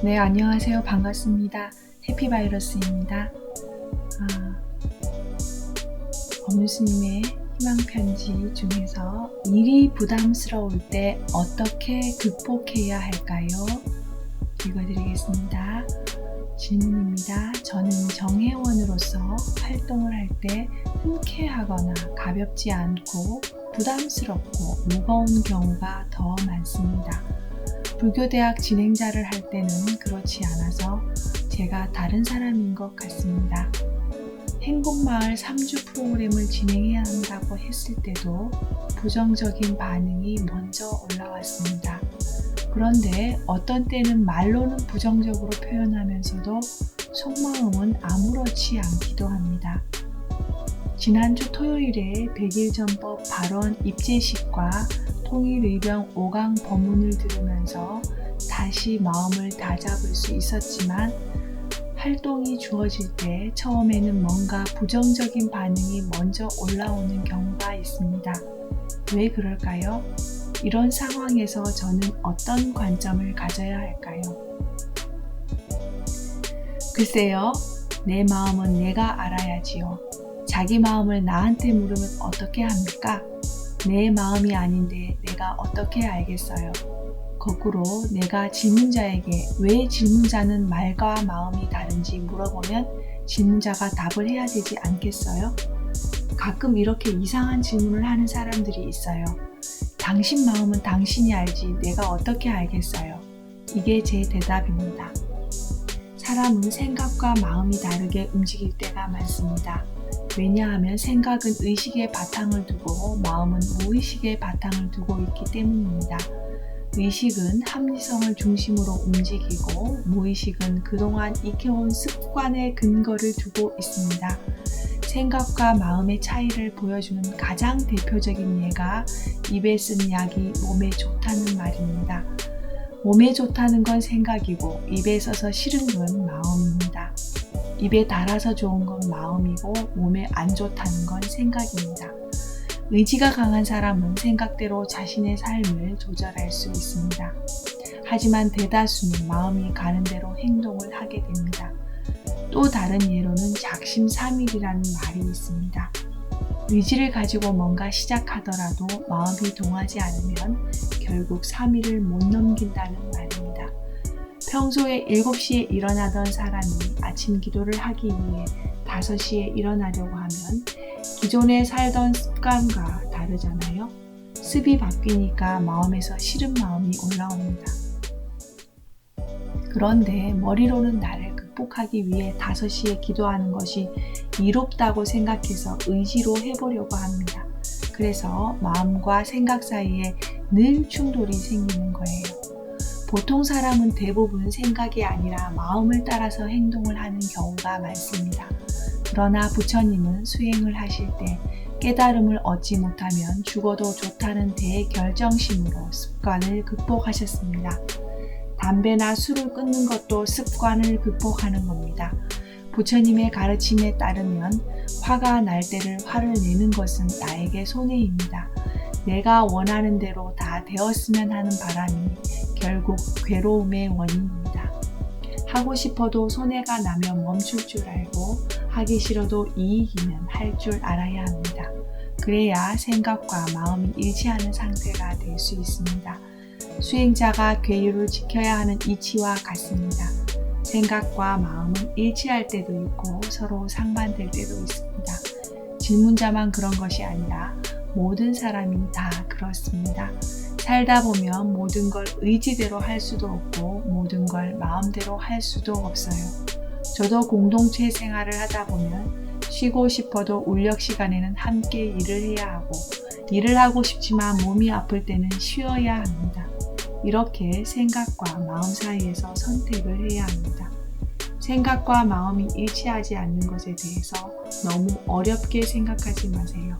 네, 안녕하세요. 반갑습니다. 해피바이러스입니다. 법무스님의 희망편지 중에서 일이 부담스러울 때 어떻게 극복해야 할까요? 읽어드리겠습니다. 질문입니다. 저는 정회원으로서 활동을 할 때 흔쾌하거나 가볍지 않고 부담스럽고 무거운 경우가 더 많습니다. 불교대학 진행자를 할 때는 그렇지 않아서 제가 다른 사람인 것 같습니다. 행복마을 3주 프로그램을 진행해야 한다고 했을 때도 부정적인 반응이 먼저 올라왔습니다. 그런데 어떤 때는 말로는 부정적으로 표현하면서도 속마음은 아무렇지 않기도 합니다. 지난주 토요일에 100일전법 발언 입제식과 통일의병 5강 법문을 들으면서 다시 마음을 다잡을 수 있었지만 활동이 주어질 때 처음에는 뭔가 부정적인 반응이 먼저 올라오는 경우가 있습니다. 왜 그럴까요? 이런 상황에서 저는 어떤 관점을 가져야 할까요? 글쎄요, 내 마음은 내가 알아야지요. 자기 마음을 나한테 물으면 어떻게 합니까? 내 마음이 아닌데 내가 어떻게 알겠어요? 거꾸로 내가 질문자에게 왜 질문자는 말과 마음이 다른지 물어보면 질문자가 답을 해야 되지 않겠어요? 가끔 이렇게 이상한 질문을 하는 사람들이 있어요. 당신 마음은 당신이 알지 내가 어떻게 알겠어요? 이게 제 대답입니다. 사람은 생각과 마음이 다르게 움직일 때가 많습니다. 왜냐하면 생각은 의식의 바탕을 두고 마음은 무의식의 바탕을 두고 있기 때문입니다. 의식은 합리성을 중심으로 움직이고 무의식은 그동안 익혀온 습관의 근거를 두고 있습니다. 생각과 마음의 차이를 보여주는 가장 대표적인 예가 입에 쓴 약이 몸에 좋다는 말입니다. 몸에 좋다는 건 생각이고 입에 써서 싫은 건 마음입니다. 입에 달아서 좋은 건 마음이고 몸에 안 좋다는 건 생각입니다. 의지가 강한 사람은 생각대로 자신의 삶을 조절할 수 있습니다. 하지만 대다수는 마음이 가는 대로 행동을 하게 됩니다. 또 다른 예로는 작심삼일이라는 말이 있습니다. 의지를 가지고 뭔가 시작하더라도 마음이 동하지 않으면 결국 3일을 못 넘긴다는 말입니다. 평소에 7시에 일어나던 사람이 아침 기도를 하기 위해 5시에 일어나려고 하면 기존에 살던 습관과 다르잖아요. 습이 바뀌니까 마음에서 싫은 마음이 올라옵니다. 그런데 머리로는 나를 극복하기 위해 5시에 기도하는 것이 이롭다고 생각해서 의지로 해보려고 합니다. 그래서 마음과 생각 사이에 늘 충돌이 생기는 거예요. 보통 사람은 대부분 생각이 아니라 마음을 따라서 행동을 하는 경우가 많습니다. 그러나 부처님은 수행을 하실 때 깨달음을 얻지 못하면 죽어도 좋다는 대결정심으로 습관을 극복하셨습니다. 담배나 술을 끊는 것도 습관을 극복하는 겁니다. 부처님의 가르침에 따르면 화가 날 때를 화를 내는 것은 나에게 손해입니다. 내가 원하는 대로 다 되었으면 하는 바람이 결국 괴로움의 원인입니다. 하고 싶어도 손해가 나면 멈출 줄 알고 하기 싫어도 이익이면 할 줄 알아야 합니다. 그래야 생각과 마음이 일치하는 상태가 될 수 있습니다. 수행자가 괴율을 지켜야 하는 이치와 같습니다. 생각과 마음은 일치할 때도 있고 서로 상반될 때도 있습니다. 질문자만 그런 것이 아니라 모든 사람이 다 그렇습니다. 살다 보면 모든 걸 의지대로 할 수도 없고 모든 걸 마음대로 할 수도 없어요. 저도 공동체 생활을 하다 보면 쉬고 싶어도 울력 시간에는 함께 일을 해야 하고 일을 하고 싶지만 몸이 아플 때는 쉬어야 합니다. 이렇게 생각과 마음 사이에서 선택을 해야 합니다. 생각과 마음이 일치하지 않는 것에 대해서 너무 어렵게 생각하지 마세요.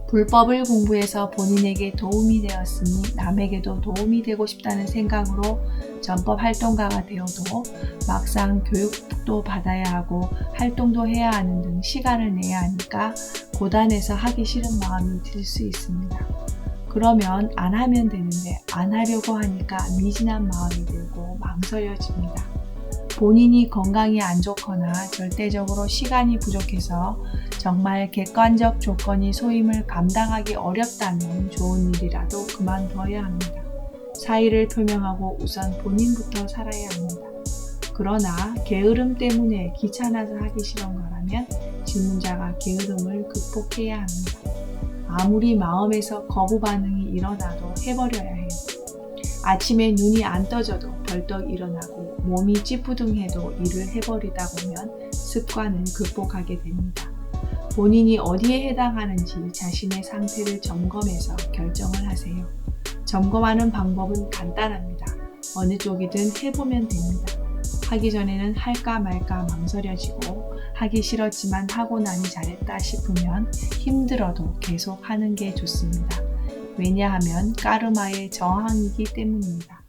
불법을 공부해서 본인에게 도움이 되었으니 남에게도 도움이 되고 싶다는 생각으로 전법 활동가가 되어도 막상 교육도 받아야 하고 활동도 해야 하는 등 시간을 내야 하니까 고단해서 하기 싫은 마음이 들 수 있습니다. 그러면 안 하면 되는데 안 하려고 하니까 미진한 마음이 들고 망설여집니다. 본인이 건강이 안 좋거나 절대적으로 시간이 부족해서 정말 객관적 조건이 소임을 감당하기 어렵다면 좋은 일이라도 그만둬야 합니다. 사의를 표명하고 우선 본인부터 살아야 합니다. 그러나 게으름 때문에 귀찮아서 하기 싫은 거라면 질문자가 게으름을 극복해야 합니다. 아무리 마음에서 거부 반응이 일어나도 해버려야 해요. 아침에 눈이 안 떠져도 벌떡 일어나고 몸이 찌뿌둥해도 일을 해버리다 보면 습관을 극복하게 됩니다. 본인이 어디에 해당하는지 자신의 상태를 점검해서 결정을 하세요. 점검하는 방법은 간단합니다. 어느 쪽이든 해보면 됩니다. 하기 전에는 할까 말까 망설여지고 하기 싫었지만 하고 나니 잘했다 싶으면 힘들어도 계속 하는 게 좋습니다. 왜냐하면 까르마의 저항이기 때문입니다.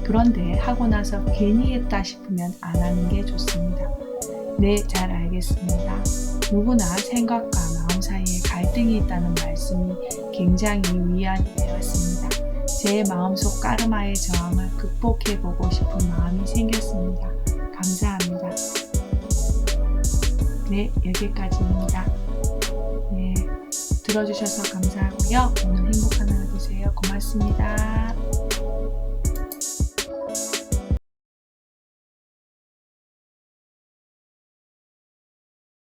그런데 하고 나서 괜히 했다 싶으면 안 하는 게 좋습니다. 네, 잘 알겠습니다. 누구나 생각과 마음 사이에 갈등이 있다는 말씀이 굉장히 위안이 되었습니다. 제 마음속 까르마의 저항을 극복해보고 싶은 마음이 생겼습니다. 감사합니다. 네, 여기까지입니다. 네, 들어주셔서 감사하고요. 오늘 행복한 하루 되세요. 고맙습니다.